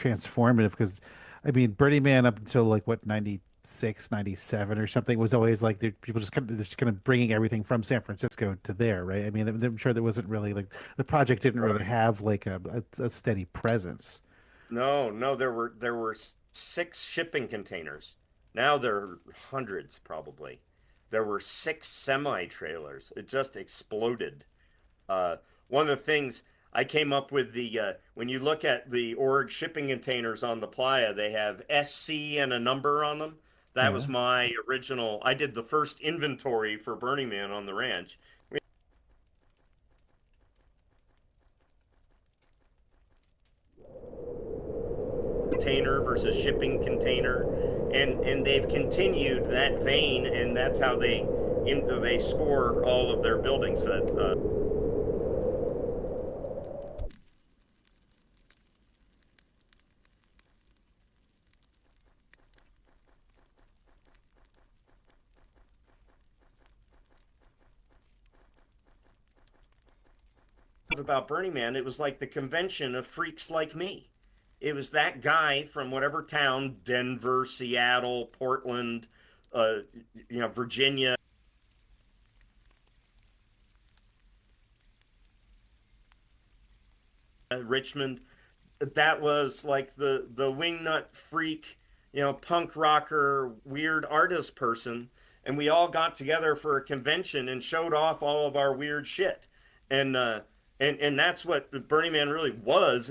transformative because, I mean, Burning Man up until like what 96, 97 or something was always like people just kind of bringing everything from San Francisco to there, right? I mean, I'm sure there wasn't really like the project didn't really Right. have like a steady presence. No, no, there were six shipping containers. Now there are hundreds probably. There were six semi trailers. It just exploded. Uh, One of the things I came up with when you look at the org shipping containers on the playa, they have SC and a number on them. That was Yeah. my original. I did the first inventory for Burning Man on the ranch. Container versus shipping container, and they've continued that vein, and that's how they score all of their buildings. That about Burning Man, it was like the convention of freaks like me. It was that guy from whatever town, Denver, Seattle, Portland, uh, Virginia, Richmond. That was like the wingnut freak, punk rocker, weird artist person, and we all got together for a convention and showed off all of our weird shit, and that's what Burning Man really was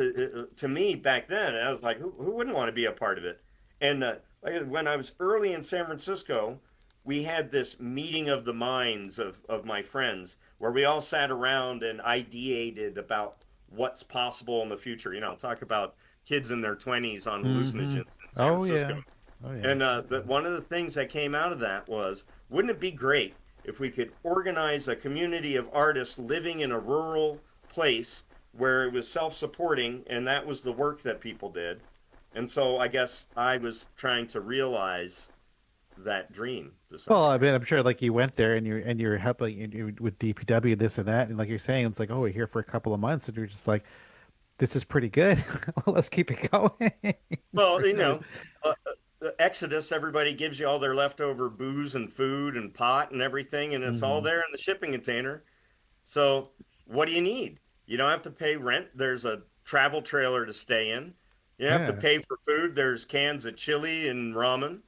to me back then. And I was like, who wouldn't want to be a part of it? And like when I was early in San Francisco, we had this meeting of the minds of my friends where we all sat around and ideated about what's possible in the future. Talk about kids in their 20s on hallucinogens Mm-hmm. in San Oh yeah. Francisco. Oh yeah. And one of the things that came out of that was, wouldn't it be great if we could organize a community of artists living in a rural place where it was self-supporting, and that was the work that people did. And so I guess I was trying to realize that dream to some Well, I degree. mean, I'm sure like you went there and you're helping with DPW this and that, and like you're saying, it's like, oh, we're here for a couple of months, and you're just like, this is pretty good. Let's keep it going. Well, Really. Exodus, everybody gives you all their leftover booze and food and pot and everything, and it's all Hmm. there in the shipping container. So, what do you need? You don't have to pay rent. There's a travel trailer to stay in. You don't have to Yeah. pay for food. There's cans of chili and ramen.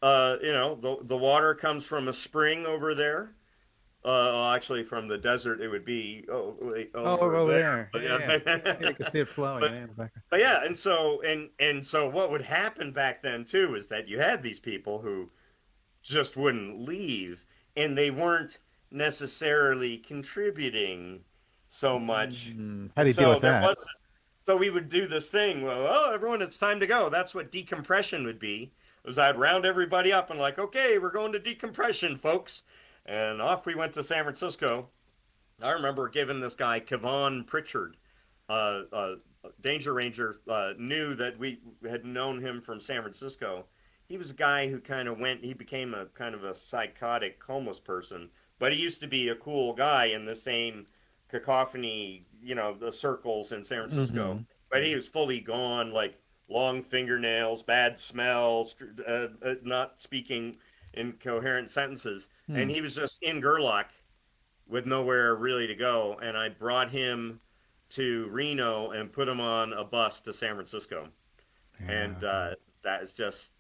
The water comes from a spring over there. Well, actually, from the desert, it would be Oh, over over there. there. But Yeah, yeah. Yeah, yeah, you can see it flowing. but Yeah, in the background. but yeah, and so what would happen back then too is that you had these people who just wouldn't leave, and they weren't necessarily contributing so much. How do And you deal so with there that? was, so we would do this thing. Well, oh, everyone, it's time to go. That's what decompression would be. Was I'd round everybody up and like, okay, we're going to decompression, folks, and off we went to San Francisco. I remember giving this guy Kevon Pritchard, uh, uh, Danger Ranger, knew that we had known him from San Francisco. He was a guy who kind of went. He became a kind of a psychotic homeless person, but he used to be a cool guy in the same cacophony, the circles in San Francisco. Hmm. But he was fully gone, like long fingernails, bad smell, not speaking in coherent sentences, and Hmm. he was just in Gerlach with nowhere really to go. And I brought him to Reno and put him on a bus to San Francisco. And Yeah. that is just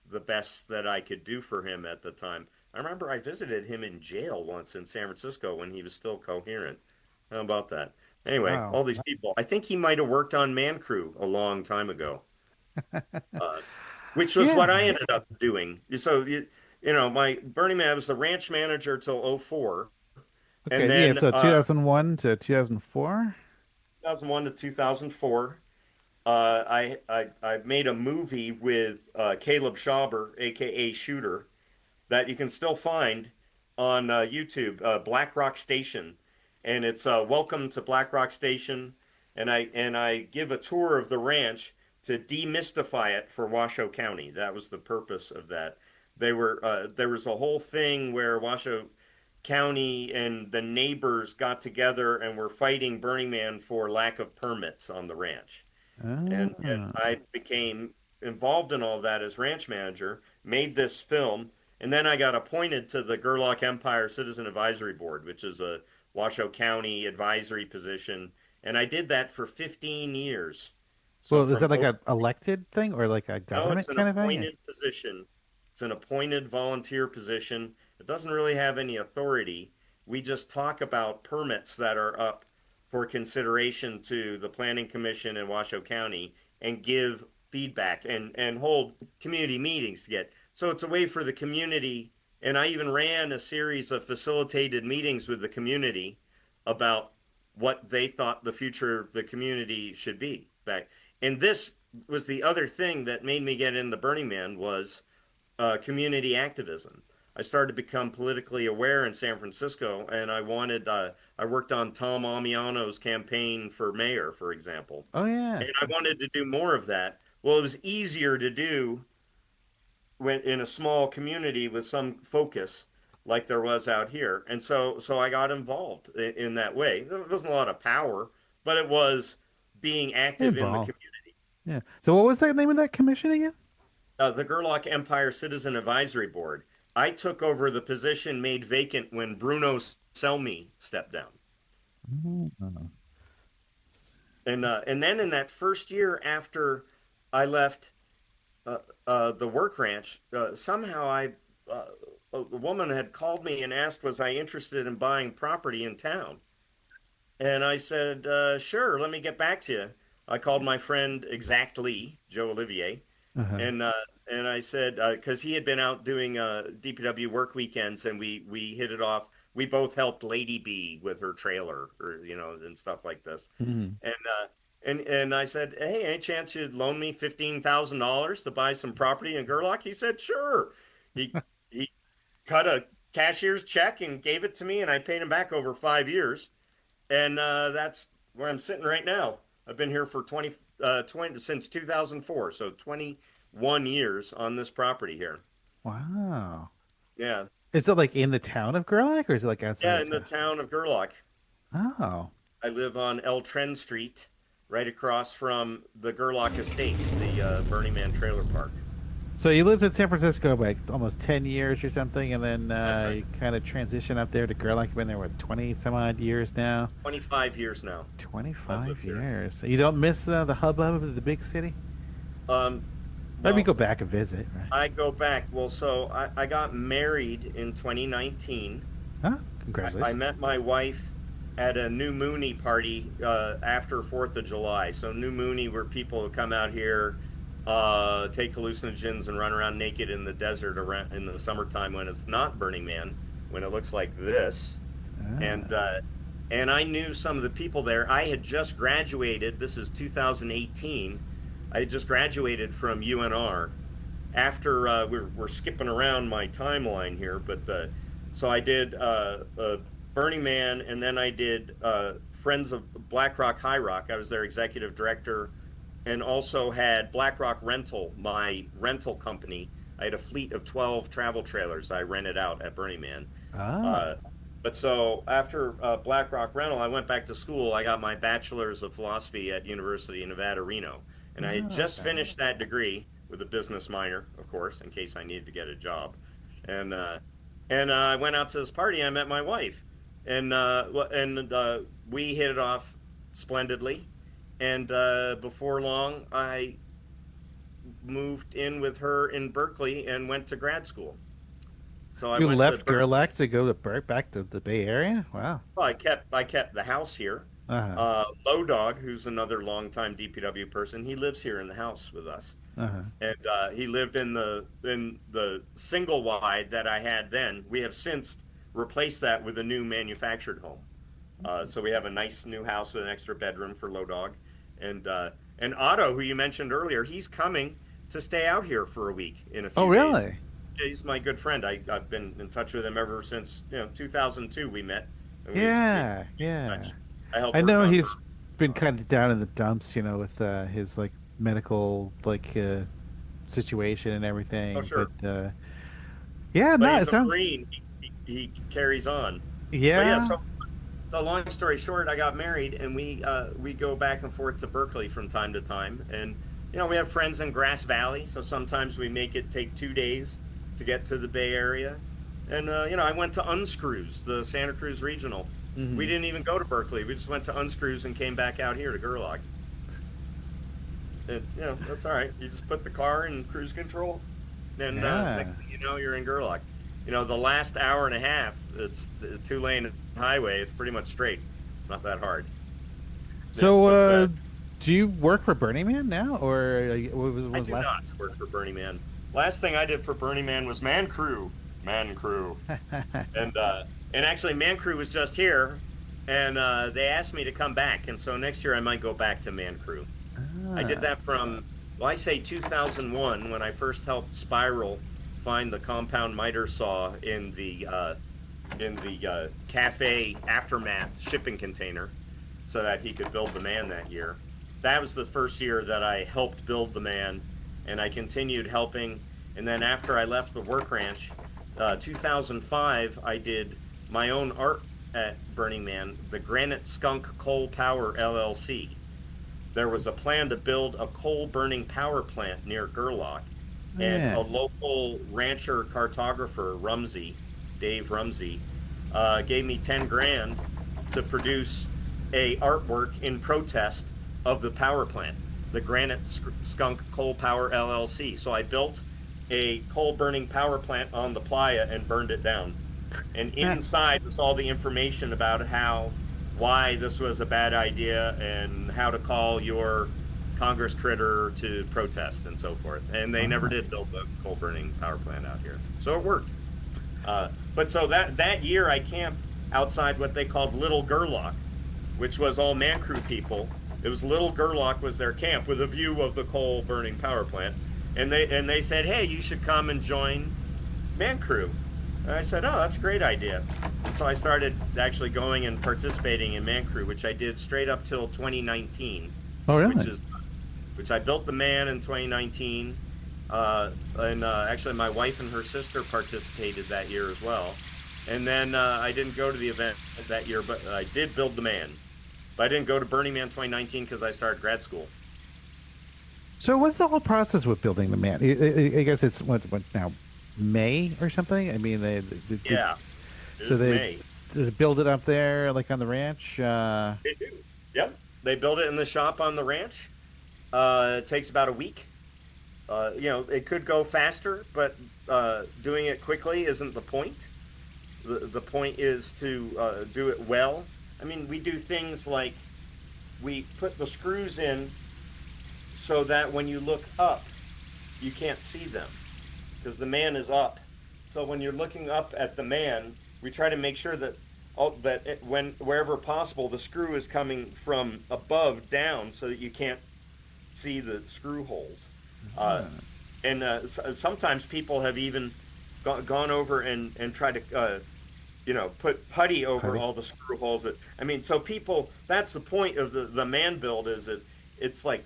the best that I could do for him at the time. I remember I visited him in jail once in San Francisco when he was still coherent. How about that? Anyway, Wow. all these people. I think he might have worked on Man Crew a long time ago, uh, which was what I Yeah. ended up doing. So, my Burning Man, I was the ranch manager till '04. And Okay. Yeah. then So 2001 to 2004. 2001 to 2004, I made a movie with Caleb Schauber, aka Shooter, that you can still find on YouTube, Black Rock Station, and it's Welcome to Black Rock Station, and I give a tour of the ranch to demystify it for Washoe County. That was the purpose of that. There was a whole thing where Washoe County and the neighbors got together and were fighting Burning Man for lack of permits on the ranch. And Ah. I became involved in all of that as ranch manager, made this film, and then I got appointed to the Gerlach Empire Citizen Advisory Board, which is a Washoe County advisory position, and I did that for 15 years. So Well, is from that like oh a elected thing or like a no, it's government an kind of thing? appointed position. It's an appointed volunteer position. It doesn't really have any authority. We just talk about permits that are up for consideration to the Planning Commission in Washoe County and give feedback and hold community meetings to get. So it's a way for the community, and I even ran a series of facilitated meetings with the community about what they thought the future of the community should be back. And this was the other thing that made me get into Burning Man was community activism. I started to become politically aware in San Francisco, and I worked on Tom Amiano's campaign for mayor, for example, Oh yeah. and I wanted to do more of that. Well, it was easier to do when in a small community with some focus like there was out here. And so I got involved in that way. There wasn't a lot of power, but it was being active in the Involved. community. Yeah. So what was the name of that commission again? The Gerlach Empire Citizen Advisory Board. I took over the position made vacant when Bruno Selmy stepped down. Oh. And then in that first year after I left the work ranch, somehow a woman had called me and asked, was I interested in buying property in town? And I said, sure, let me get back to you. I called my friend exactly, Joe Olivier, Uh-huh. and uh, and I said, because he had been out doing DPW work weekends, and we hit it off. We both helped Lady B with her trailer, or and stuff like this. Mhm. And and I said, hey, any chance you'd loan me $15,000 to buy some property in Gerlach? He said, sure. He cut a cashier's check and gave it to me, and I paid him back over 5 years. And that's where I'm sitting right now. I've been here for 20 since 2004, so 21 years on this property here. Wow. Yeah, Is it like in the town of Gerlach or is it like outside yeah, of in the town? town of Gerlach. Oh. I live on L Tren Street, right across from the Gerlach Estates, the Burning Man Trailer Park. So you lived in San Francisco like almost 10 years or something, and then That's right. you kind of transition up there to Gerlach. You've been there, what, 20 some odd years now? 25 years now I've 25 lived here. years. So you don't miss the hubbub of the big city? Um, Maybe well, go back and visit, right? I go back. Well, so I got married in 2019. Huh? I Congratulations. met my wife at a New Mooney party after 4th of July. So New Mooney, where people would come out here, take hallucinogens and run around naked in the desert around in the summertime when it's not Burning Man, when it looks like this. And Ah. uh, and I knew some of the people there. I had just graduated. This is 2018. I had just graduated from UNR. After we're skipping around my timeline here, but so I did Burning Man, and then I did Friends of Black Rock High Rock. I was their executive director, and also had Black Rock Rental, my rental company. I had a fleet of 12 travel trailers I rented out at Burning Man. Ah. Uh, but so after Black Rock Rental, I went back to school. I got my bachelor's of philosophy at University of Nevada, Reno, and I had Ah, just okay. finished that degree with a business minor, of course, in case I needed to get a job. And I went out to this party. I met my wife, and we hit it off splendidly. And before long, I moved in with her in Berkeley and went to grad school. So I You went to left Berkeley. Gerlach to go to back to the Bay Area? Wow. Well, I kept the house here. Uh-huh. Low Dog, who's another longtime DPW person, he lives here in the house with us, Uh-huh. and he lived in the single wide that I had then. We have since replaced that with a new manufactured home. So we have a nice new house with an extra bedroom for Low Dog, and Otto, who you mentioned earlier, he's coming to stay out here for a week in a Oh, few days. really? He's my good friend. I've been in touch with him ever since 2002 we met, and we Yeah, keep in yeah. touch. I helped I work know on he's been her. kind of down in the dumps, with his like medical situation and Oh, everything. But sure. yeah, But no, it he's a sounds Marine. He carries on. But yeah, yeah. so the long story short, I got married, and we go back and forth to Berkeley from time to time, and we have friends in Grass Valley, so sometimes we make it take 2 days to get to the Bay Area, and I went to Unscrews, the Santa Cruz Regional. We Hmm. didn't even go to Berkeley. We just went to Unscrews and came back out here to Gerlach. And that's all right. You just put the car in cruise control, and Yeah. next thing you know, you're in Gerlach. The last hour and a half, it's the 2-lane highway. It's pretty much straight. It's not that hard. Yeah, So, but do you work for Burning Man now, or I was do last? not work for Burning Man. Last thing I did for Burning Man was Man Crew, and actually Man Crew was just here, and they asked me to come back, and so next year I might go back to Man Crew. I did Ah, that from, well, I say 2001 when I first helped Spiral find the compound miter saw in the cafe aftermath shipping container, so that he could build the man that year. That was the first year that I helped build the man, and I continued helping. And then after I left the work ranch, 2005, I did my own art at Burning Man, the Granite Skunk Coal Power LLC. There was a plan to build a coal burning power plant near Gerlach, and yeah. a local rancher cartographer, Dave Rumsey, gave me 10 grand to produce a artwork in protest of the power plant, the Granite Skunk Coal Power LLC. So I built a coal burning power plant on the playa and burned it down. And inside was all the information about why this was a bad idea and how to call your Congress critter to protest and so forth. And they never Ah. did build the coal burning power plant out here. So it worked. But so that year I camped outside what they called Little Gerlach, which was all Man Crew people. It was Little Gerlach was their camp with a view of the coal burning power plant. And they said, hey, you should come and join Man Crew. And I said, oh, that's a great idea. So I started actually going and participating in Man Crew, which I did straight up till 2019, Oh, which really? is which I built the man in 2019. And actually, my wife and her sister participated that year as well. And then I didn't go to the event that year, but I did build the man. But I didn't go to Burning Man 2019 because I started grad school. So, what's the whole process with building the man? I guess it's what now, May or something. I mean, Yeah, it so is they May. just build it up there, like on the ranch. They do. Yep. They build it in the shop on the ranch. It takes about a week. It could go faster, but doing it quickly isn't the point. The point is to do it well. I mean, we do things like we put the screws in so that when you look up, you can't see them because the man is up. So when you're looking up at the man, we try to make sure that when wherever possible, the screw is coming from above down so that you can't see the screw holes. Uh, Ah, and sometimes people have even gone over and tried to put putty over putty. all the screw holes. So people, that's the point of the man build, is that it's like,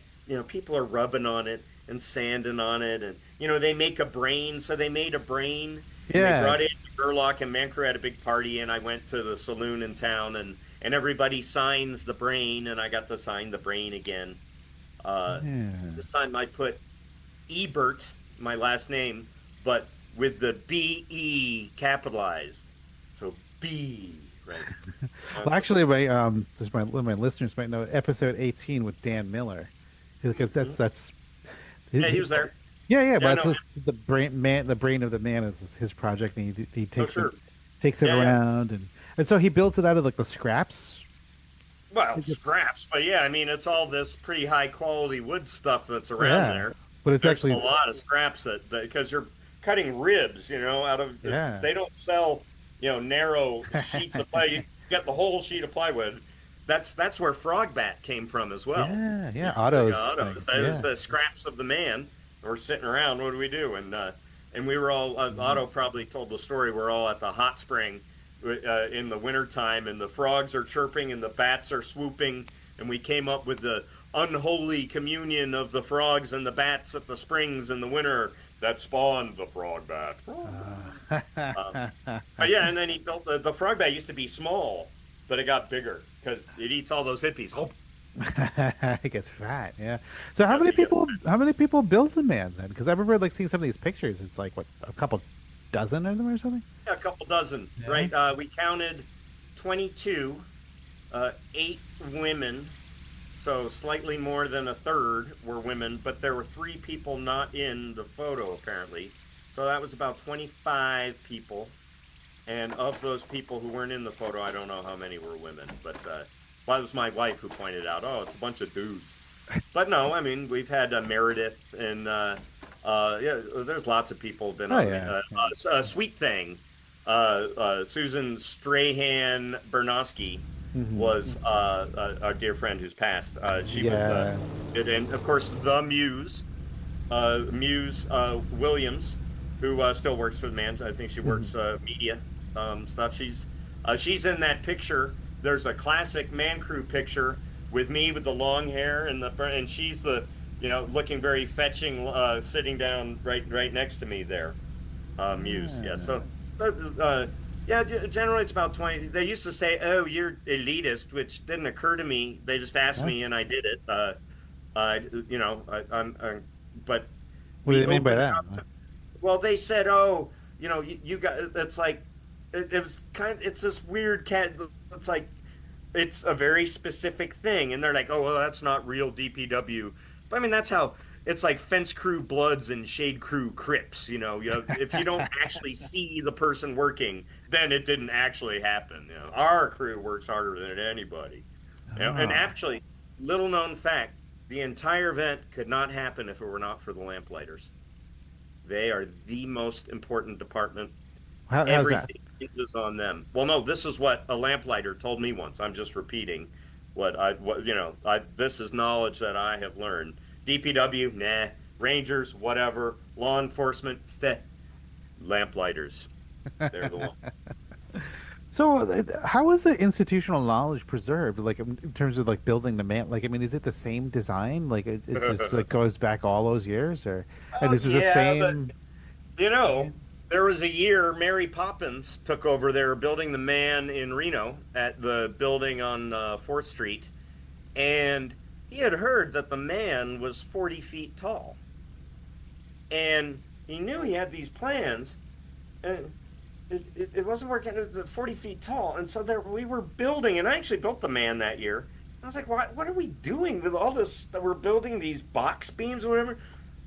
people are rubbing on it and sanding on it, and they make a brain. So they made a brain, and they Yeah, brought it to Gerlach, and Mancrew had a big party, and I went to the saloon in town, and everybody signs the brain, and I got to sign the brain again. uh, yeah. this time I put Ebert, my last name, but with the B-E capitalized. So B, right? Well, actually, one of my listeners might know episode 18 with Dan Miller, because Mhm. that's Yeah, he was there. yeah, yeah. Yeah, I But know it's him. the brain of the man is his project, and he Oh, takes sure. it Yeah, yeah. around, and so he builds it out of like the scraps. Well, He just- scraps, but yeah, I mean, it's all this pretty high quality wood stuff that's around Yeah, there. but it's There's a actually lot of scraps that because you're cutting ribs, out of yeah, they don't sell, narrow sheets of ply. You get the whole sheet of plywood. That's where Frogbat came from as well. yeah, yeah. Like Otto's auto. thing. It was Yeah. the scraps of the man. We're sitting around. What do we do? And we were all. Mhm. Otto probably told the story. We're all at the hot spring in the wintertime, and the frogs are chirping and the bats are swooping, and we came up with the unholy communion of the frogs and the bats at the springs in the winter that spawned the frog bat. Um, Uh, but yeah, and then he built the frog bat used to be small, but it got bigger because it eats all those hippies. Oh, It gets fat, yeah. So how yes, many it gets people? How many people build the man then? Because I remember like seeing some of these pictures. It's like what, a couple dozen of them or something. a couple dozen, Yeah. right? We counted 22, 8 women, so slightly more than a third were women, but there were 3 people not in the photo apparently. So that was about 25 people. And of those people who weren't in the photo, I don't know how many were women, but well, it was my wife who pointed out, oh, it's a bunch of dudes. But no, I mean, we've had Meredith and yeah, there's lots of people been Oh on yeah. the Yeah. Sweet Thing. Susan Strahan Bernowski was Hmm. our dear friend who's passed. She was Yeah. good, and of course the Muse Williams, who still works for the man. I think she Hmm. works media stuff. She's in that picture. There's a classic Man Crew picture with me with the long hair and she's the looking very fetching, sitting down right next to me there. Muse, yeah. So yeah, generally it's about 20. They used to say, "Oh, you're elitist," which didn't occur to me. They just asked Huh? me, and I did it. I'm but What do we they mean by opened it that? up to. Well, they said, "Oh, you got." It's like it was It's this weird cat. It's like it's a very specific thing, and they're like, "Oh, well, that's not real DPW." But I mean, that's how it's like fence crew Bloods and shade crew Crips. If you don't actually see the person working, then it didn't actually happen. Our crew works harder than anybody. And Oh. actually, little known fact: the entire event could not happen if it were not for the lamplighters. They are the most important department. How's that? Everything hinges on them. Well, no, this is what a lamplighter told me once. I'm just repeating this is knowledge that I have learned. DPW, nah. Rangers, whatever. Law enforcement, feh. Lamplighters, they're the one. So, how is the institutional knowledge preserved? Like in terms of like building the man, like I mean, is it the same design? Like it just like goes back all those years, or and Oh is it the yeah, but same you know, hands? there was a year Mary Poppins took over. They were building the man in Reno at the building on 4th Street, and he had heard that the man was 40 feet tall, and he knew he had these plans, and it wasn't working. It was 40 feet tall, and so there we were building, and I actually built the man that year. I was like, what are we doing with all this that we're building these box beams or whatever?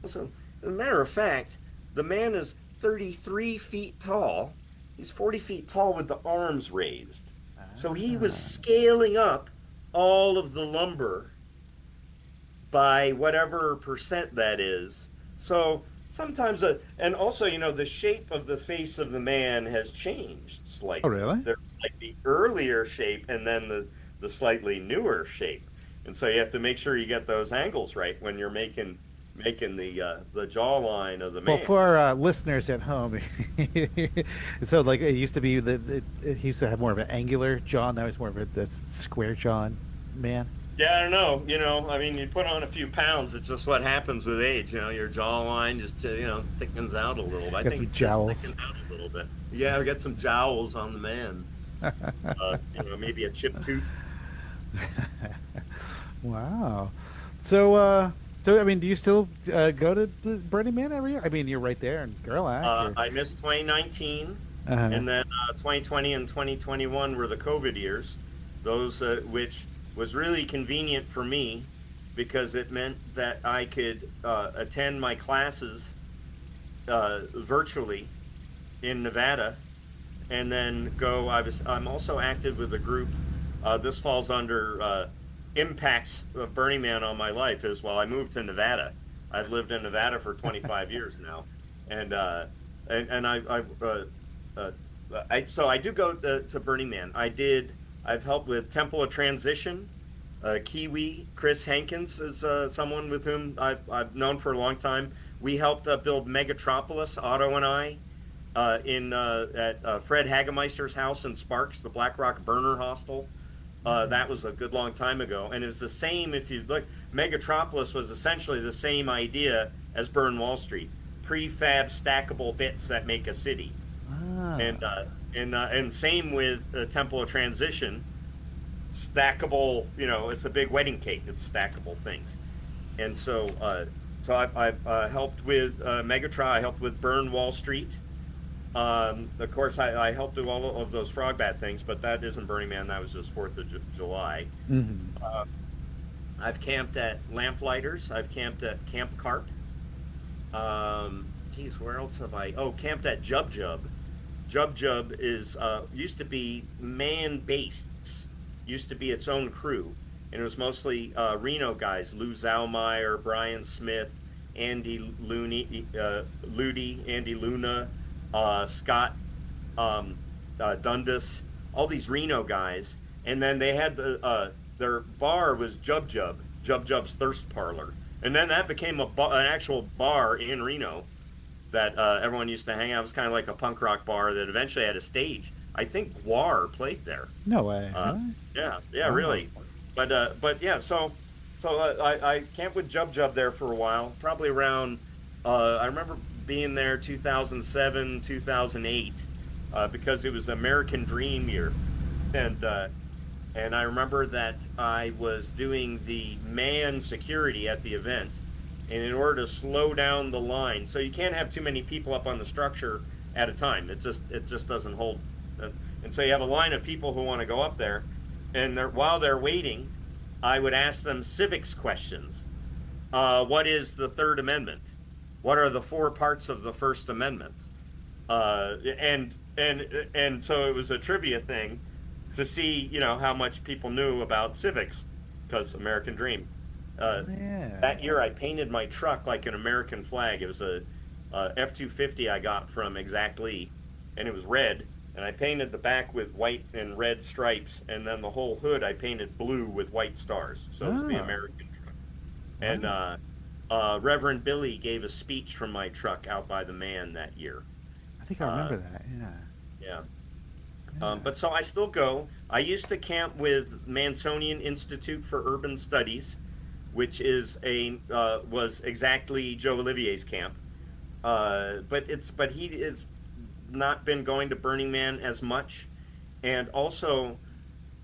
So, as a matter of fact, the man is 33 feet tall. He's 40 feet tall with the arms raised. So he was Ah. scaling up all of the lumber by whatever percent that is. So sometimes, and also, the shape of the face of the man has changed Oh, slightly. really? There's like the earlier shape and then the slightly newer shape. And so you have to make sure you get those angles right when you're making the jawline of the Well, man. for listeners at home, so like it used to be he used to have more of an angular jaw. Now he's more of a square jaw man. Yeah, I don't know. I mean, you put on a few pounds. It's just what happens with age. Your jawline just thickens out a little. I Got think some it's just jowls. thickened out a little bit. Yeah, we got some jowls on the man. Maybe a chipped tooth. Wow. So, so I mean, do you still go to the Burning Man every year? I mean, you're right there in Gerlach. I missed 2019, Uh, and then 2020 and 2021 were the COVID years. Those which was really convenient for me because it meant that I could attend my classes virtually in Nevada, and then go. I'm also active with a group. This falls under impacts of Burning Man on my life. Is while I moved to Nevada. I've lived in Nevada for 25 years now, and uh, so I do go to Burning Man. I've helped with Temple of Transition. Kiwi Chris Hankins is someone with whom I've known for a long time. We helped build Megatropolis, Otto and I, in at Fred Hagemeister's house in Sparks, the Black Rock Burner Hostel. That was a good long time ago, and it was the same. If you look, Megatropolis was essentially the same idea as Burn Wall Street: prefab stackable bits that make a city. ah. And and same with Temple of Transition. stackable. It's a big wedding cake. It's stackable things. And so I helped with Megatron. I helped with Burn Wall Street. Of course, I helped do all of those Frog Bat things, but that isn't Burning Man. That was just Fourth of July. Hmm. Uh, I've camped at Lamplighters. I've camped at Camp Carp. Geez, where else have I? Oh, camped at Jub Jub. Jub Jub is used to be man base. Used to be its own crew, and it was mostly Reno guys: Lou Zalmeyer, Brian Smith, Andy Looney, Ludi, Andy Luna, Scott Dundas, all these Reno guys. And then they had their bar was Jub Jub, Jub Jub's Thirst Parlor, and then that became an actual bar in Reno that everyone used to hang out. It was kind of like a punk rock bar that eventually had a stage. I think Guar played there. No way. Uh, Really? yeah, Wow. really. But yeah, I camped with Jub Jub there for a while, probably around. I remember being there 2007, 2008, because it was American Dream year, and and I remember that I was doing the man security at the event, and in order to slow down the line, so you can't have too many people up on the structure at a time. It just doesn't hold. And so you have a line of people who want to go up there, and while they're waiting, I would ask them civics questions. What is the Third Amendment? What are the four parts of the First Amendment? And so it was a trivia thing to see, how much people knew about civics, because American Dream. Uh, Yeah. that year, I painted my truck like an American flag. It was a F-250 I got from Exactly, and it was red. And I painted the back with white and red stripes, and then the whole hood I painted blue with white stars. So it was the Oh, American truck. And wow. Reverend Billy gave a speech from my truck out by the man that year. I think I Uh, remember that. Yeah. yeah. Yeah. But so I still go. I used to camp with Mansonian Institute for Urban Studies, which is a was exactly Joe Olivier's camp. But he has not been going to Burning Man as much, and also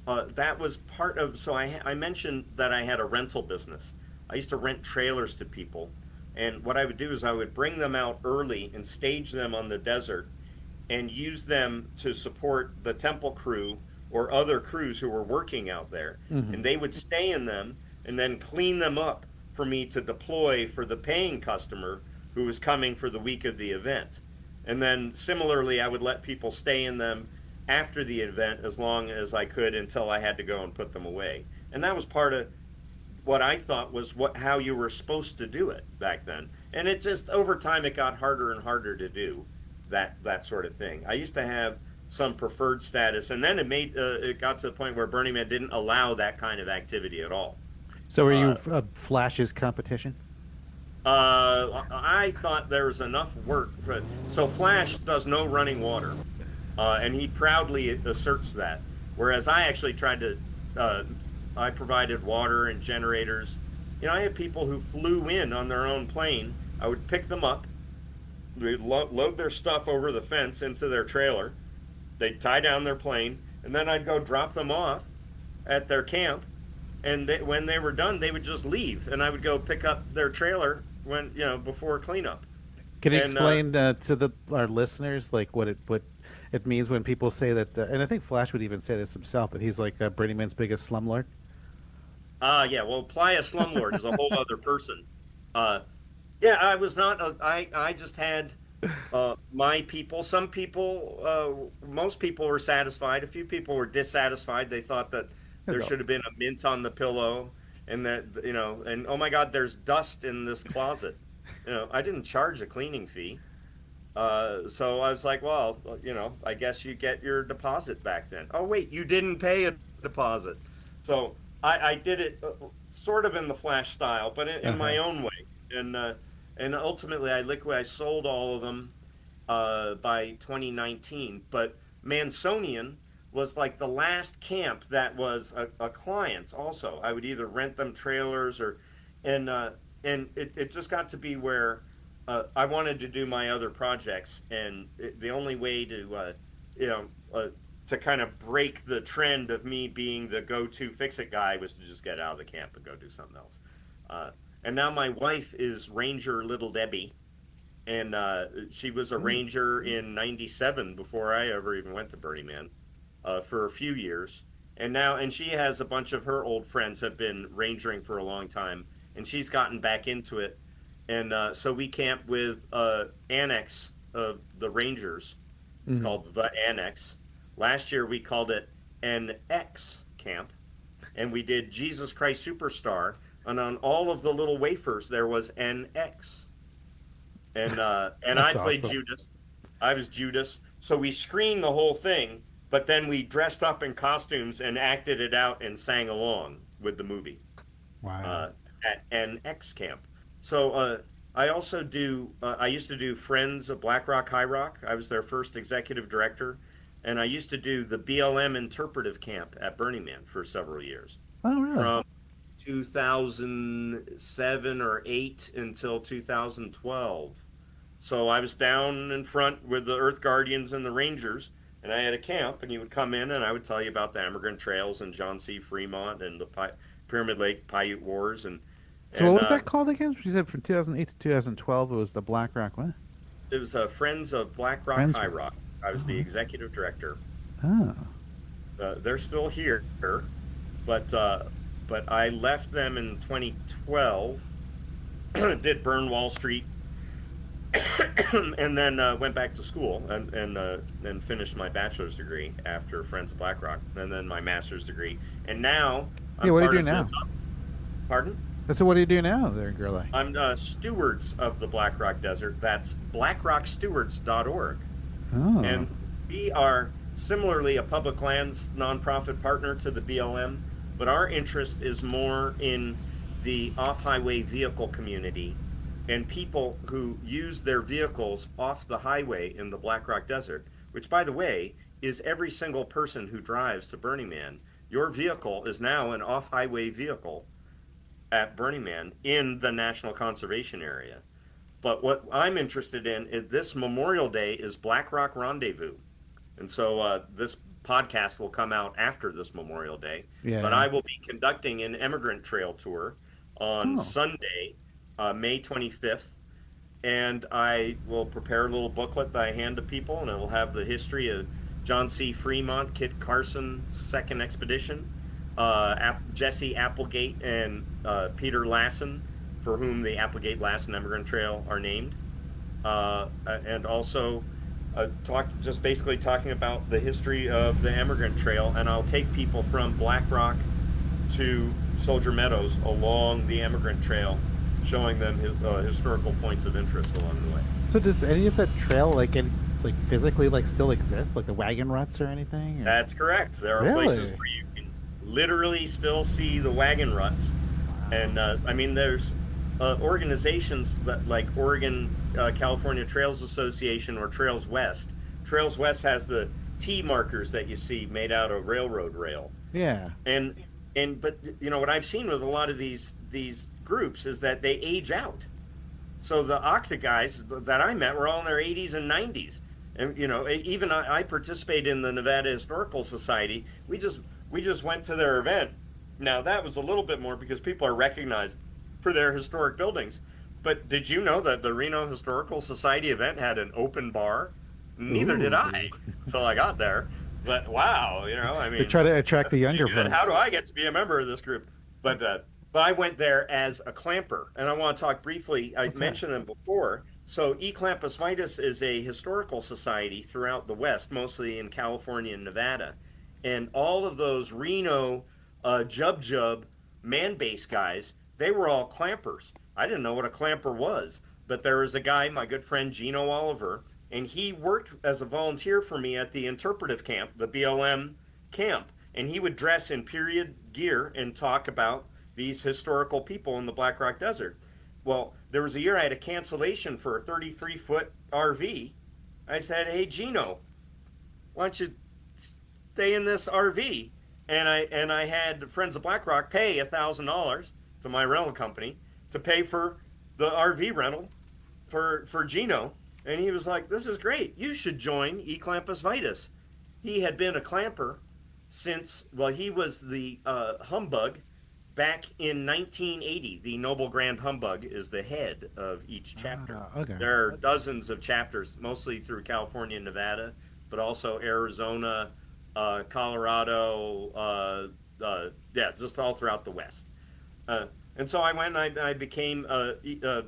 that was part of. So I mentioned that I had a rental business. I used to rent trailers to people, and what I would do is I would bring them out early and stage them on the desert and use them to support the temple crew or other crews who were working out there. Hmm. And they would stay in them and then clean them up for me to deploy for the paying customer who was coming for the week of the event. And then similarly, I would let people stay in them after the event as long as I could until I had to go and put them away. And that was part of what I thought was how you were supposed to do it back then. And it just over time it got harder and harder to do that sort of thing. I used to have some preferred status, and then it got to the point where Burning Man didn't allow that kind of activity at all. So were you Uh, Flash's competition? I thought there was enough work so Flash does no running water, and he proudly asserts that. Whereas I actually tried to, uh, I provided water and generators. I had people who flew in on their own plane. I would pick them up, they'd load their stuff over the fence into their trailer. They'd tie down their plane, and then I'd go drop them off at their camp. And when they were done, they would just leave, and I would go pick up their trailer before cleanup. Can you And explain to our listeners like what it means when people say that? And I think Flash would even say this himself that he's like Burning Man's biggest slumlord. yeah, well, Playa Slumlord is a whole other person. Uh, yeah, I was not. I just had my people. Some people, most people were satisfied. A few people were dissatisfied. They thought that there should have been a mint on the pillow, and that and oh my God, there's dust in this closet. I didn't charge a cleaning fee. So I was like, well, I guess you get your deposit back then. Oh wait, you didn't pay a deposit. So I did it sort of in the Flash style, but in Uh-huh. my own way. And ultimately, I sold all of them by 2019. But Mansonian was like the last camp that was a client. Also, I would either rent them trailers and uh, and it just got to be where I wanted to do my other projects, and the only way to you know uh, to kind of break the trend of me being the go-to fix-it guy was to just get out of the camp and go do something else. Uh, and now my wife is Ranger Little Debbie, and she was a Ooh. ranger in '97 before I ever even went to Burning Man, for a few years. And she has a bunch of her old friends have been rangering for a long time, and she's gotten back into it. And so we camp with Annex of the Rangers. It's Mm. called the Annex. Last year we called it NX Camp, and we did Jesus Christ Superstar, and on all of the little wafers there was NX. And I That's played awesome. Judas. I was Judas. So we screened the whole thing, but then we dressed up in costumes and acted it out and sang along with the movie Wow. uh, at NX Camp. So I also do. I used to do Friends of Black Rock High Rock. I was their first executive director, and I used to do the BLM interpretive camp at Burning Man for several years, Oh, really? from 2007 or 8 until 2012. So I was down in front with the Earth Guardians and the Rangers, and I had a camp, and you would come in, and I would tell you about the Emigrant Trails and John C. Fremont and the Pyramid Lake Paiute Wars, So what and was that called again? You said from 2008 to 2012 it was the Black Rock what? it was Friends of Black Rock Friends. High Rock. I was the Oh. executive director. Oh. They're still here, but I left them in 2012. Did Burn Wall Street, and then went back to school and finished my bachelor's degree after Friends of Black Rock, and then my master's degree. And now Yeah, I'm what do you part do of the now? pardon. So what do you do now there in Girl Eye? I'm stewards of the Black Rock Desert. That's blackrockstewards.org. Oh. And we are similarly a public lands nonprofit partner to the BLM, but our interest is more in the off highway vehicle community and people who use their vehicles off the highway in the Black Rock Desert, which, by the way, is every single person who drives to Burning Man. Your vehicle is now an off highway vehicle at Burning Man in the National Conservation Area. But what I'm interested in is this Memorial Day is Black Rock Rendezvous. And so this podcast will come out after this Memorial Day. Yeah, But yeah. I will be conducting an Emigrant Trail tour on Oh. Sunday, May 25th. And I will prepare a little booklet that I hand to people, and it will have the history of John C. Fremont, Kit Carson's second expedition, Jesse Applegate, and Peter Lassen, for whom the Applegate-Lassen Emigrant Trail are named, and also just basically talking about the history of the Emigrant Trail. And I'll take people from Black Rock to Soldier Meadows along the Emigrant Trail, showing them historical points of interest along the way. So does any of that trail like physically like still exist, like the wagon ruts or anything? Or... That's correct. There are places Really? where you can literally still see the wagon ruts. And I mean, there's organizations that like Oregon California Trails Association or Trails West. Trails West has the T markers that you see made out of railroad rail. Yeah. And but you know what I've seen with a lot of these groups is that they age out. So the Octa guys that I met were all in their 80s and 90s. And you know, even I participate in the Nevada Historical Society. We just went to their event. Now that was a little bit more because people are recognized for their historic buildings. But did you know that the Reno Historical Society event had an open bar? Neither did Ooh. I until I got there. But wow, you know, I They mean, try to attract the younger good. folks. How do I get to be a member of this group? But I went there as a clamper, and I want to talk briefly. I What's that? mentioned them before. So, E-Clampus Vitus is a historical society throughout the West, mostly in California and Nevada, and all of those Reno Jub man base guys, they were all clampers. I didn't know what a clamper was, but there was a guy, my good friend Gino Oliver, and he worked as a volunteer for me at the interpretive camp, the BLM camp, and he would dress in period gear and talk about these historical people in the Black Rock Desert. Well, there was a year I had a cancellation for a 33-foot RV. I said, "Hey Gino, why don't you stay in this RV?" And I had Friends of Black Rock pay $1,000 to my rental company to pay for the RV rental for Gino. And he was like, "This is great. You should join E-Clampus Vitus." he had been a clamper since, well, he was the humbug back in 1980. The Noble Grand Humbug is the head of each chapter. Okay. There are dozens of chapters, mostly through California and Nevada, but also Arizona, Colorado, yeah, just all throughout the West. Uh, and so I went and I became a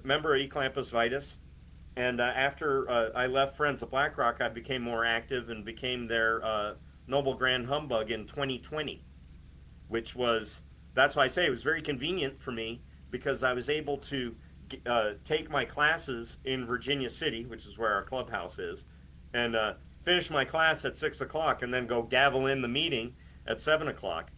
member of Eclampus Vitus. And after I left Friends of BlackRock, I became more active and became their Noble Grand Humbug in 2020, which was, that's why I say it was very convenient for me because I was able to take my classes in Virginia City, which is where our clubhouse is, and finish my class at 6 o'clock and then go gavel in the meeting at 7 o'clock.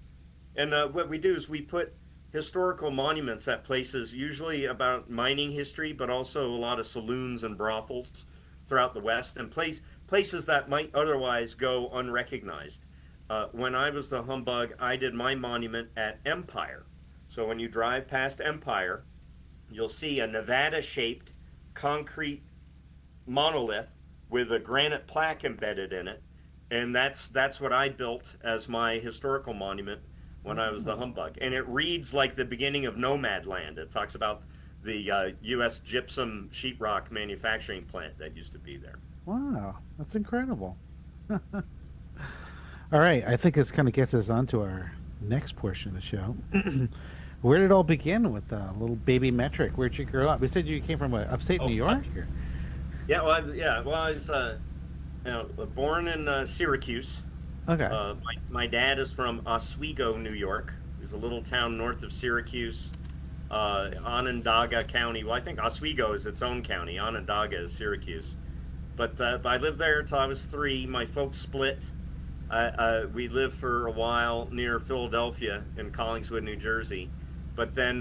And what we do is we put historical monuments at places, usually about mining history, but also a lot of saloons and brothels throughout the West, and places that might otherwise go unrecognized. When I was the humbug, I did my monument at Empire. So when you drive past Empire, you'll see a Nevada-shaped concrete monolith with a granite plaque embedded in it, and that's what I built as my historical monument when I was the humbug. And it reads like the beginning of Nomadland. It talks about the U.S. gypsum sheetrock manufacturing plant that used to be there. Wow, that's incredible. All right, I think this kind of gets us on to our next portion of the show. Where did it all begin with little baby Metric? Where'd you grow up? We said you came from upstate Oh, New York? Or? yeah, well, I was born in Syracuse. Okay. My dad is from Oswego, New York. It's a little town north of Syracuse, Onondaga County. Well, I think Oswego is its own county. Onondaga is Syracuse. But I lived there until I was 3. My folks split. We lived for a while near Philadelphia in Collingswood, New Jersey. But then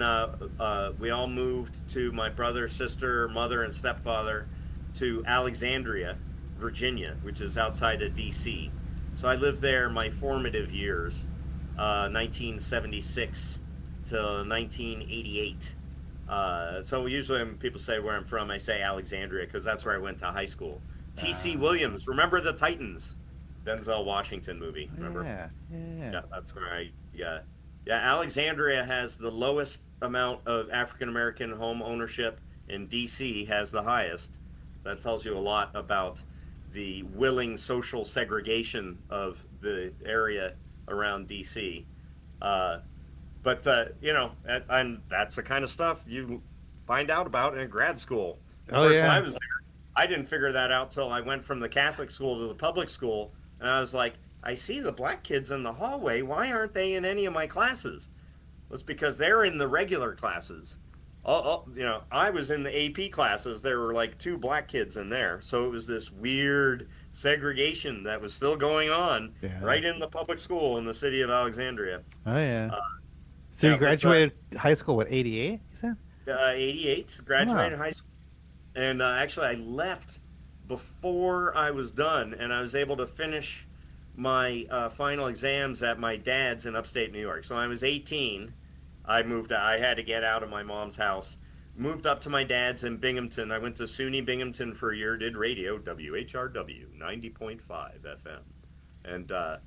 we all moved to my brother, sister, mother, and stepfather to Alexandria, Virginia, which is outside of D.C. So I lived there my formative years, 1976 to 1988. So usually when people say where I'm from, I say Alexandria because that's where I went to high school. T.C. Williams, remember the Titans? Denzel Washington movie, remember? Yeah, that's where yeah. Alexandria has the lowest amount of African American home ownership, and D.C. has the highest. That tells you a lot about the willing social segregation of the area around DC. But you know, and that's the kind of stuff you find out about in grad school. Of course, when I was there, I didn't figure that out till I went from the Catholic school to the public school, and I was like, I see the black kids in the hallway. Why aren't they in any of my classes? Well, it's because they're in the regular classes. You know, I was in the AP classes. There were like 2 black kids in there, so it was this weird segregation that was still going on right in the public school in the city of Alexandria. Oh yeah. So you graduated high school what, 88? You said? 88. Graduated high school, and actually I left before I was done, and I was able to finish my final exams at my dad's in upstate New York. So I was 18. I moved. I had to get out of my mom's house. Moved up to my dad's in Binghamton. I went to SUNY Binghamton for a year. Did radio, WHRW 90.5 FM,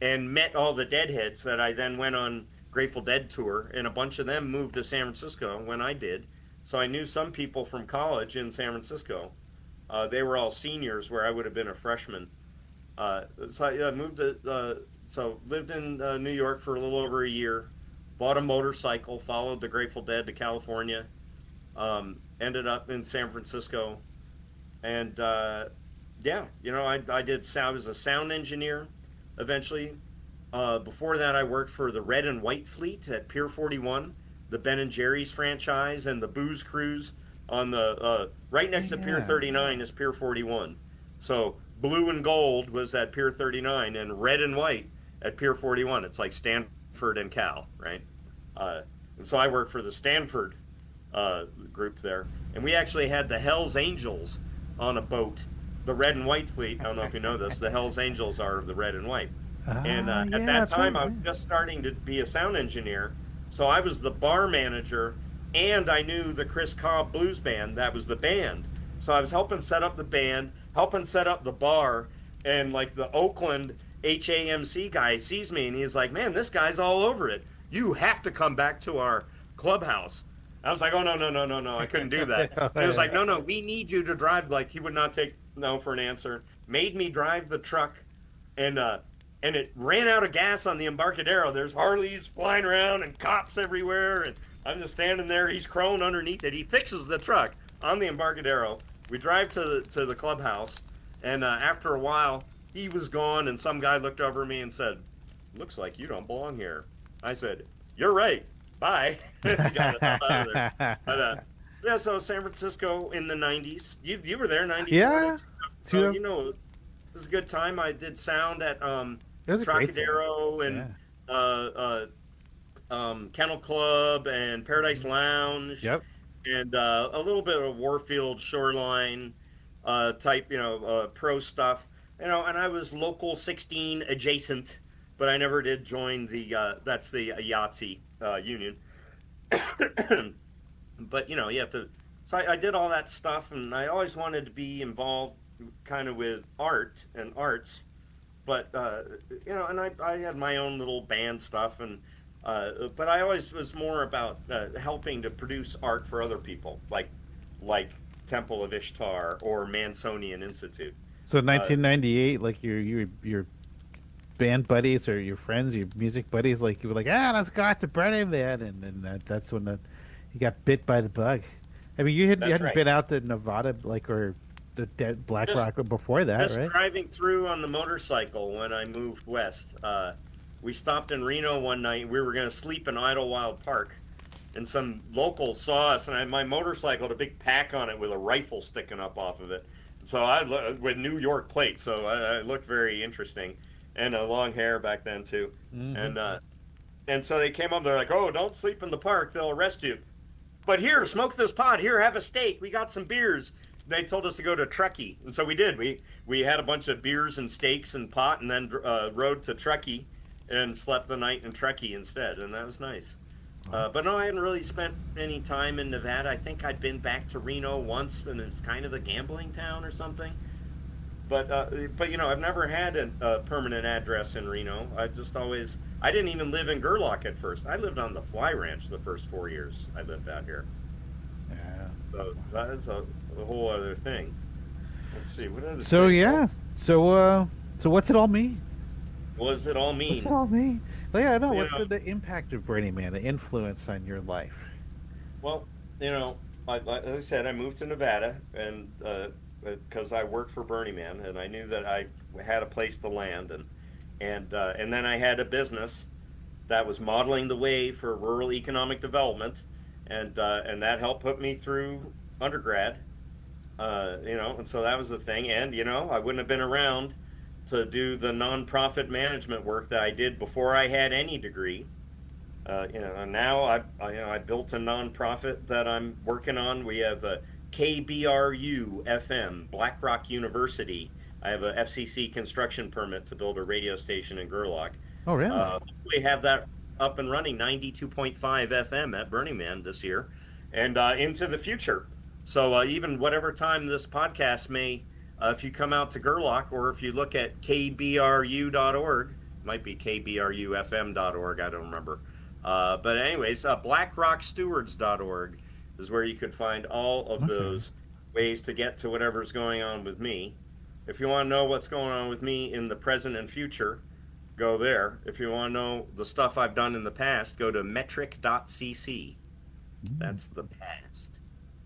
and met all the Deadheads that I then went on Grateful Dead tour. And a bunch of them moved to San Francisco when I did. So I knew some people from college in San Francisco. They were all seniors where I would have been a freshman. So I moved to. So lived in New York for a little over a year. Bought a motorcycle, followed the Grateful Dead to California, ended up in San Francisco, and yeah, you know, I did sound. I was a sound engineer, eventually. Before that, I worked for the Red and White Fleet at Pier 41, the Ben and Jerry's franchise, and the Booze Cruise on the right next to Pier 39 is Pier 41. So blue and gold was at Pier 39, and red and white at Pier 41. It's like Stanford and Cal, right? And so I worked for the Stanford group there, and we actually had the Hells Angels on a boat, the Red and White Fleet. I don't know if you know this. The Hells Angels are the red and white. And at that time, I was just starting to be a sound engineer, so I was the bar manager, and I knew the Chris Cobb Blues Band. That was the band. So I was helping set up the band, helping set up the bar, and like the Oakland HAMC guy sees me and he's like, "Man, this guy's all over it. You have to come back to our clubhouse." I was like, "Oh, no, no, no, no, no. I couldn't do that." And it was like, "No, no, we need you to drive." Like he would not take no for an answer. Made me drive the truck, and it ran out of gas on the Embarcadero. There's Harleys flying around and cops everywhere, and I'm just standing there. He's crawling underneath it. He fixes the truck on the Embarcadero. We drive to the clubhouse, and after a while, he was gone, and some guy looked over me and said, "Looks like you don't belong here." I said, "You're right. Bye." Got the hell out of there. But yeah, so San Francisco in the '90s. You were there '94, Yeah, so two. you know it was a good time. I did sound at It was a great time. Trocadero and Yeah. uh, Kennel Club and Paradise Mhm. Lounge Yep. and a little bit of Warfield Shoreline type, pro stuff. And I was local 16 adjacent, but I never did join the that's the Yahtzee union. But you have to. So I did all that stuff, and I always wanted to be involved, kind of with art and arts. But and I had my own little band stuff, and but I always was more about helping to produce art for other people, like Temple of Ishtar or Mansonian Institute. So Uh, 1998, like your band buddies or your friends, your music buddies, like you were like, let's go out to Burning Man, and then that's when you got bit by the bug. I mean, you that's hadn't right. been out to Nevada like or the Black Just Rock before that, just right? driving through on the motorcycle when I moved west. We stopped in Reno one night. We were going to sleep in Idlewild Park, and some locals saw us, and my motorcycle had a big pack on it with a rifle sticking up off of it. So with New York plates, so I looked very interesting, and long hair back then too. Hmm. And so they came up. They're like, "Oh, don't sleep in the park; they'll arrest you." But here, smoke this pot. Here, have a steak. We got some beers. They told us to go to Truckee, and so we did. We had a bunch of beers and steaks and pot, and then rode to Truckee and slept the night in Truckee instead, and that was nice. But no, I hadn't really spent any time in Nevada. I think I'd been back to Reno once, and it's kind of a gambling town or something. But I've never had a permanent address in Reno. I didn't even live in Gerlach at first. I lived on the Fly Ranch the first 4 years I lived out here. Yeah. So that's a whole other thing. Let's see, what other So things? yeah. So so what's it all mean? What does it all What's it mean? all mean? Like, yeah, I know. You What's know, been the impact of Burning Man, the influence on your life? well, like I said, I moved to Nevada, and because I worked for Burning Man, and I knew that I had a place to land, and then I had a business that was modeling the way for rural economic development, and that helped put me through undergrad. And so that was the thing. And I wouldn't have been around to do the nonprofit management work that I did before I had any degree. And now I built a nonprofit that I'm working on. We have a KBRU FM, Black Rock University. I have a FCC construction permit to build a radio station in Gerlach. Oh, really? Hopefully have that up and running, 92.5 FM at Burning Man this year and into the future. So even whatever time this podcast may, if you come out to Gerlach or if you look at kbru.org, might be kbrufm.org, I don't remember. But anyways, blackrockstewards.org is where you could find all of Okay. those ways to get to whatever's going on with me. If you want to know what's going on with me in the present and future, go there. If you want to know the stuff I've done in the past, go to metric.cc. Mm. That's the past.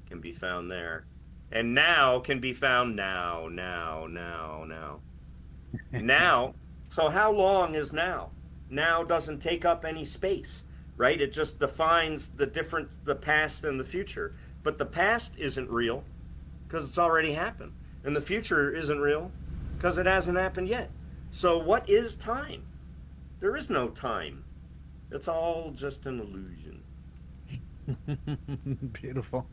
Can be found there. And now can be found now, now, now, now. Now, so how long is now? Now doesn't take up any space, right? It just defines the past and the future. But the past isn't real because it's already happened. And the future isn't real because it hasn't happened yet. So what is time? There is no time. It's all just an illusion. Beautiful.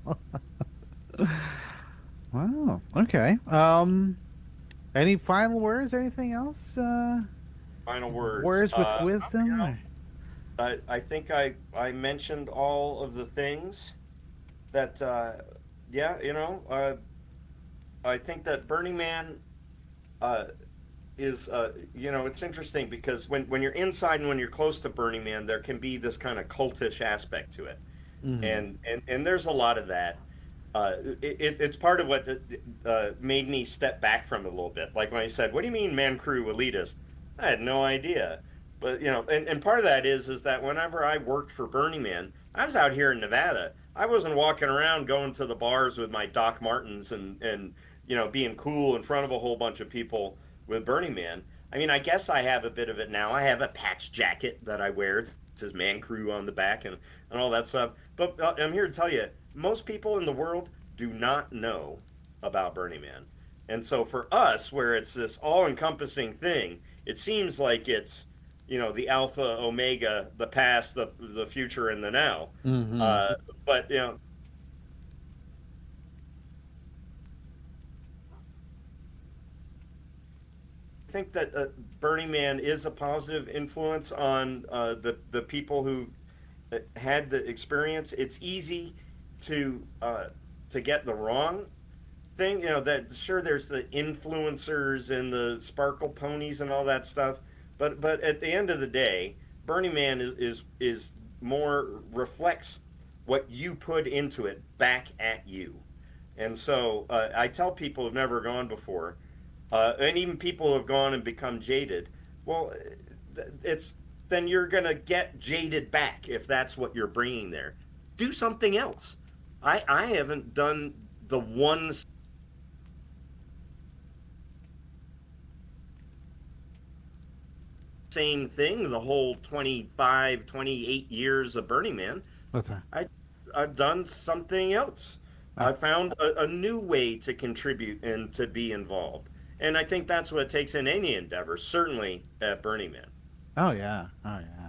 Wow. Okay. Any final words? Anything else? Final words. Words with wisdom? I think I mentioned all of the things that, yeah, I think that Burning Man, uh, is it's interesting because when you're inside and when you're close to Burning Man, there can be this kind of cultish aspect to it, Hmm. and there's a lot of that. It's part of what made me step back from it a little bit. Like when I said, "What do you mean, man crew elitist?" I had no idea, but and part of that is that whenever I worked for Burning Man, I was out here in Nevada. I wasn't walking around going to the bars with my Doc Martens and being cool in front of a whole bunch of people with Burning Man. I mean, I guess I have a bit of it now. I have a patch jacket that I wear. It says "Man Crew" on the back and all that stuff. But I'm here to tell you, most people in the world do not know about Burning Man. And so for us, where it's this all encompassing thing, it seems like it's, the alpha, omega, the past, the future, and the now. Hmm. Uh, but, I think that Burning Man is a positive influence on the people who had the experience. It's easy to get the wrong thing. That sure there's the influencers and the sparkle ponies and all that stuff, but at the end of the day, Burning Man is more reflects what you put into it back at you. And so I tell people who've never gone before, and even people who have gone and become jaded, well, it's then you're gonna get jaded back if that's what you're bringing there. Do something else. I haven't done the one same thing the whole 25, 28 years of Burning Man. What's that? I, I've done something else. Oh, I found a new way to contribute and to be involved. And I think that's what it takes in any endeavor, certainly at Burning Man. oh yeah, oh yeah.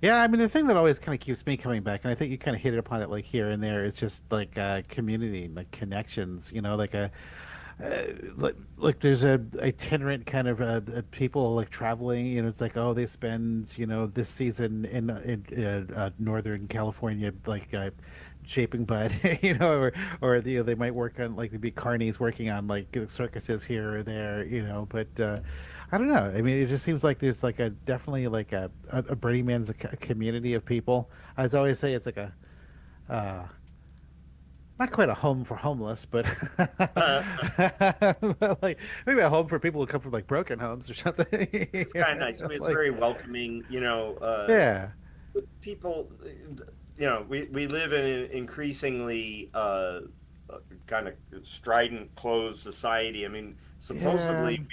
Yeah, I mean the thing that always kind of keeps me coming back, and I think you kind of hit it upon it like here and there, is just like community, like connections. Like like there's a itinerant kind of people like traveling. It's like, oh, they spend this season in Northern California, like shaping bud, or they might work on like there'd be carnies working on like circuses here or there, but. I don't know. I mean, it just seems like there's like a definitely like a Burning Man's a community of people. I always say it's like a uh, not quite a home for homeless, but but, like maybe a home for people who come from like broken homes or something. It's kind of nice. I mean, it's Like, very welcoming. yeah, People, we live in an increasingly kind of strident, closed society. I mean, yeah. supposedly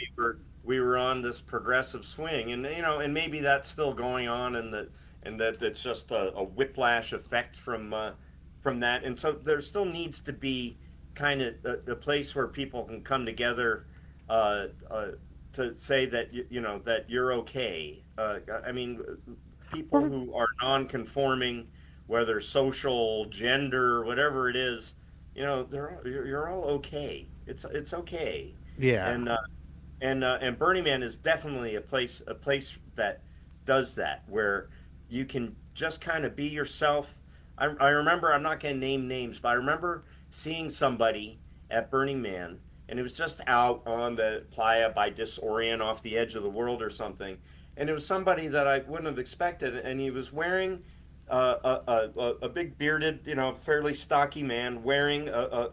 we were on this progressive swing, and and maybe that's still going on, and that that's just a whiplash effect from that. And so there still needs to be kind of a place where people can come together uh, uh, to say that that you're okay. I mean, people Or, who are non-conforming, whether social, gender, whatever it is, you're all okay. It's okay, yeah. and and Burning Man is definitely a place that does that where you can just kind of be yourself. I remember, I'm not going to name names, but I remember seeing somebody at Burning Man, and it was just out on the playa by Disorient off the edge of the world or something, and it was somebody that I wouldn't have expected, and he was wearing a big bearded, fairly stocky man wearing a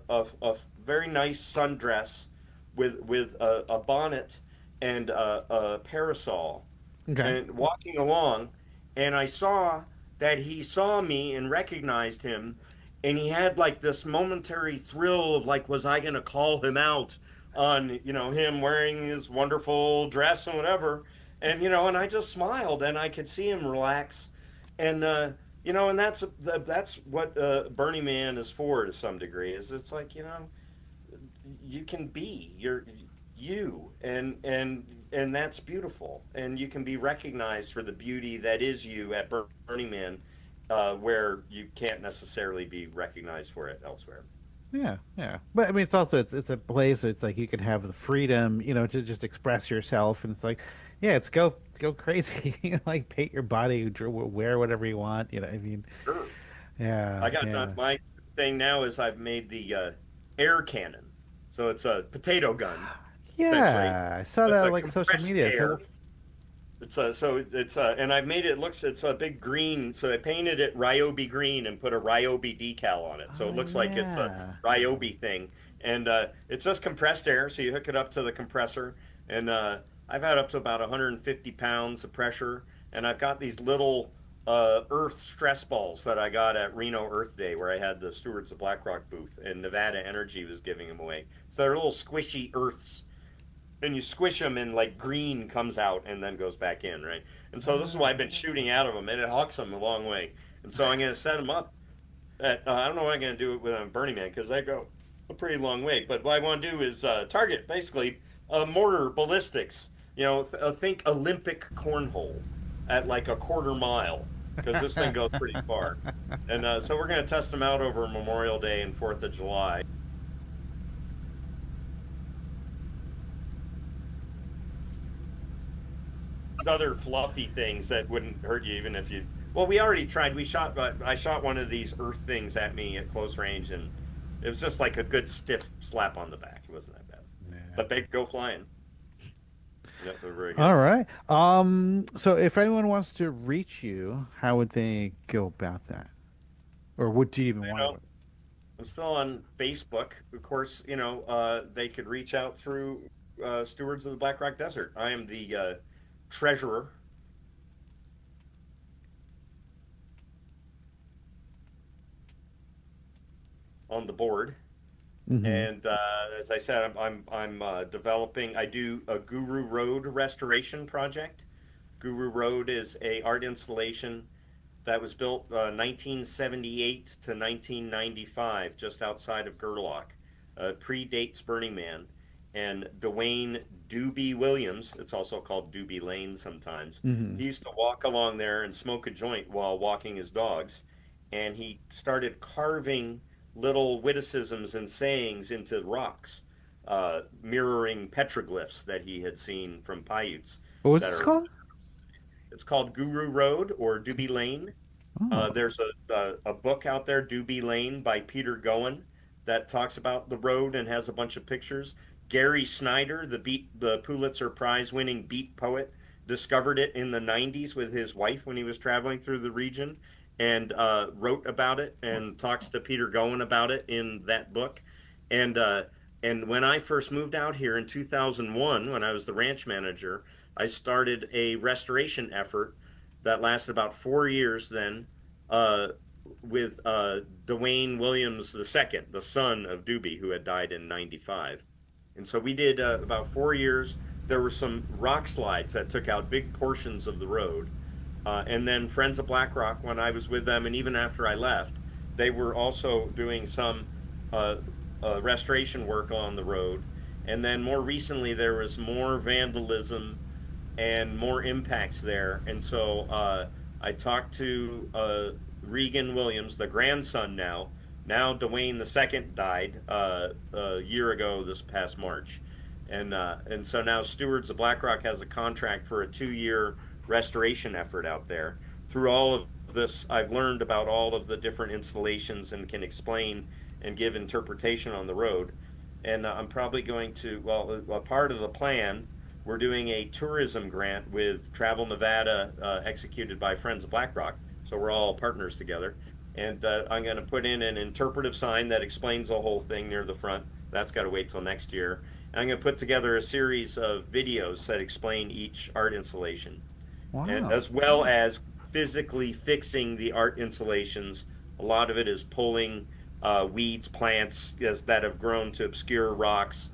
very nice sundress with a bonnet and a parasol Okay. and walking along, and I saw that he saw me and recognized him, and he had like this momentary thrill of like, was I gonna call him out on him wearing his wonderful dress and whatever, and I just smiled and I could see him relax, and and that's what Burning Man is for to some degree. Is it's like you can be you and that's beautiful, and you can be recognized for the beauty that is you at Burning Man, where you can't necessarily be recognized for it elsewhere. Yeah, yeah. But I mean, it's a place. It's like you can have the freedom, to just express yourself, and it's like, yeah, it's go crazy, like paint your body, wear whatever you want. I mean, Sure. yeah, I got yeah. my thing now is I've made the air cannon, so it's a potato gun. essentially. Yeah, I saw that It's on a like social compressed media. air. So, And I made it looks it's a big green. So I painted it Ryobi green and put a Ryobi decal on it. So oh it looks like it's a yeah. Ryobi thing. And it's just compressed air. So you hook it up to the compressor, and I've had up to about 150 pounds of pressure. And I've got these little Earth stress balls that I got at Reno Earth Day, where I had the Stewards of BlackRock booth, and Nevada Energy was giving them away. So they're little squishy Earths, and you squish them and like green comes out and then goes back in, right? And so this is why I've Ah. been shooting out of them, and it hucks them a long way. And so I'm going to set them up. I don't know what I'm going to do it with a Burning Man because they go a pretty long way. But what I want to do is target basically mortar ballistics. Think Olympic cornhole at like a quarter mile because this thing goes pretty far. And so we're going to test them out over Memorial Day and 4th of July. Other fluffy things that wouldn't hurt you even if you. Well, we already tried. I shot one of these earth things at me at close range, and it was just like a good stiff slap on the back. It wasn't that bad, Yeah. but they go flying. Yep, they're very good. All right. So if anyone wants to reach you, how would they go about that? Or would you even You want know, to? I'm still on Facebook. Of course, they could reach out through Stewards of the Black Rock Desert. I am the treasurer on the board. Mm-hmm. And as I said, I'm developing. I do a Guru Road restoration project. Guru Road is a art installation that was built 1978 to 1995, just outside of Gerlach. Predates Burning Man. And Dwayne Doobie Williams, it's also called Doobie Lane sometimes, Mm-hmm. he used to walk along there and smoke a joint while walking his dogs. And he started carving little witticisms and sayings into rocks, mirroring petroglyphs that he had seen from Paiutes What was that this are. called? It's called Guru Road or Doobie Lane. Oh. There's a book out there, Doobie Lane by Peter Goen, that talks about the road and has a bunch of pictures. Gary Snyder, the Pulitzer Prize winning beat poet, discovered it in the 90s with his wife when he was traveling through the region, and wrote about it and talks to Peter Goen about it in that book. And and when I first moved out here in 2001, when I was the ranch manager, I started a restoration effort that lasted about 4 years then, uh, with Dwayne Williams II, the son of Doobie, who had died in 95. And so we did about 4 years. There were some rock slides that took out big portions of the road. And then Friends of BlackRock, when I was with them, and even after I left, they were also doing some uh, restoration work on the road. And then more recently, there was more vandalism and more impacts there. And so I talked to Regan Williams, the grandson now. Now Dwayne II died a year ago this past March. And so now Stewards of BlackRock has a contract for a 2 year restoration effort out there. Through all of this, I've learned about all of the different installations and can explain and give interpretation on the road. And I'm probably going to, well, a part of the plan, we're doing a tourism grant with Travel Nevada, executed by Friends of BlackRock. So we're all partners together. And I'm going to put in an interpretive sign that explains the whole thing near the front. That's got to wait till next year. And I'm going to put together a series of videos that explain each art installation, and Wow. as well as physically fixing the art installations. A lot of it is pulling weeds, plants that have grown to obscure rocks.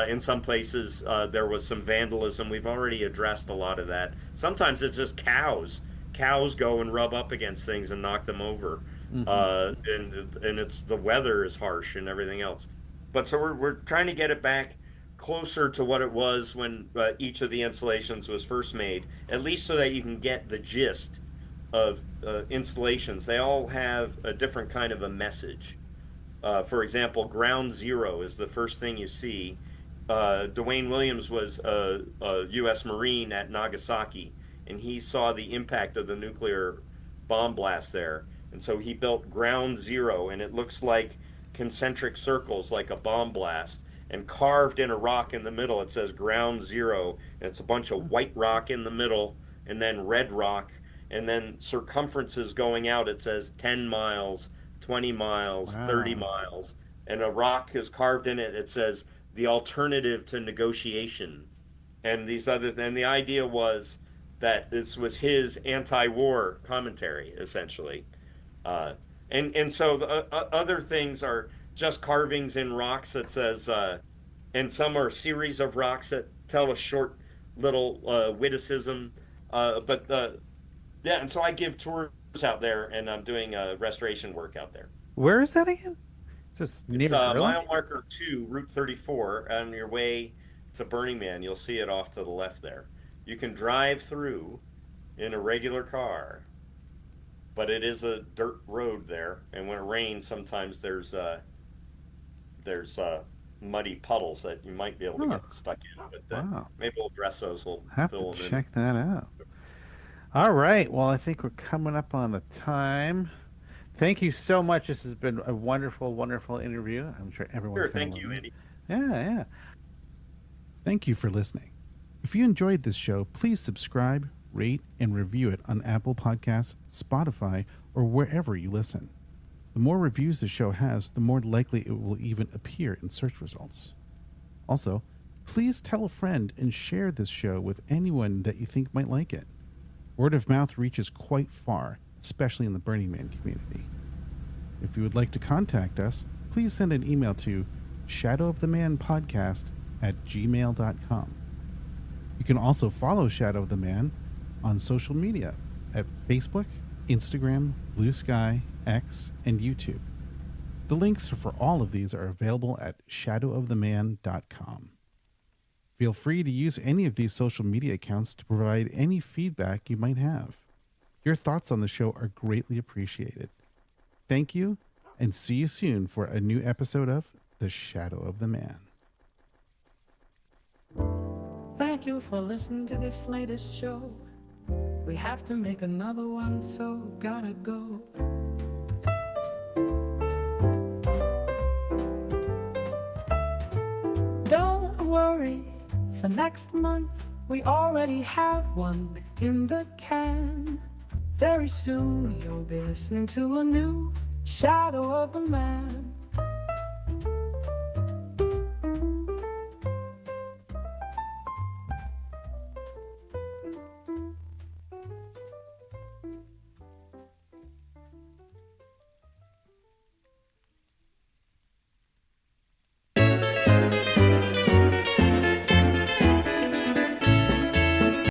In some places, there was some vandalism. We've already addressed a lot of that. Sometimes it's just cows. Cows go and rub up against things and knock them over, Mm-hmm. and it's the weather is harsh and everything else. But so we're trying to get it back closer to what it was when each of the installations was first made, at least so that you can get the gist of installations. They all have a different kind of a message. For example, Ground Zero is the first thing you see. Dwayne Williams was a U.S. Marine at Nagasaki, and he saw the impact of the nuclear bomb blast there. And so he built Ground Zero, and it looks like concentric circles like a bomb blast. and carved in a rock in the middle it says ground zero, and it's a bunch of white rock in the middle and then red rock, and then circumferences going out it says 10 miles, 20 miles, 30 Wow. miles, and a rock is carved in it, it says the alternative to negotiation. And the idea was that this was his anti-war commentary essentially. uh, and so the other things are just carvings in rocks that says, and some are a series of rocks that tell a short little witticism. But yeah, and so I give tours out there, and I'm doing restoration work out there. Where is that again? It's just It's near Grilling? mile marker 2, Route 34. On your way to Burning Man, you'll see it off to the left there. You can drive through in a regular car, but it is a dirt road there, and when it rains, sometimes there's muddy puddles that you might be able to Oh, get stuck in. But wow. maybe we'll address those. We'll Have to fill them in. check that out. All right. Well, I think we're coming up on the time. Thank you so much. This has been a wonderful, wonderful interview. I'm sure everyone's Sure, gonna thank love you, it. Andy. Yeah, yeah. Thank you for listening. If you enjoyed this show, please subscribe, rate, and review it on Apple Podcasts, Spotify, or wherever you listen. The more reviews the show has, the more likely it will even appear in search results. Also, please tell a friend and share this show with anyone that you think might like it. Word of mouth reaches quite far, especially in the Burning Man community. If you would like to contact us, please send an email to shadowofthemanpodcast@gmail.com. You can also follow Shadow of the Man on social media at Facebook, Instagram, Blue Sky, X, and YouTube. The links for all of these are available at shadowoftheman.com. Feel free to use any of these social media accounts to provide any feedback you might have. Your thoughts on the show are greatly appreciated. Thank you, and see you soon for a new episode of The Shadow of the Man. Thank you for listening to this latest show. We have to make another one, so gotta go. Don't worry, for next month we already have one in the can. Very soon you'll be listening to a new Shadow of the Man.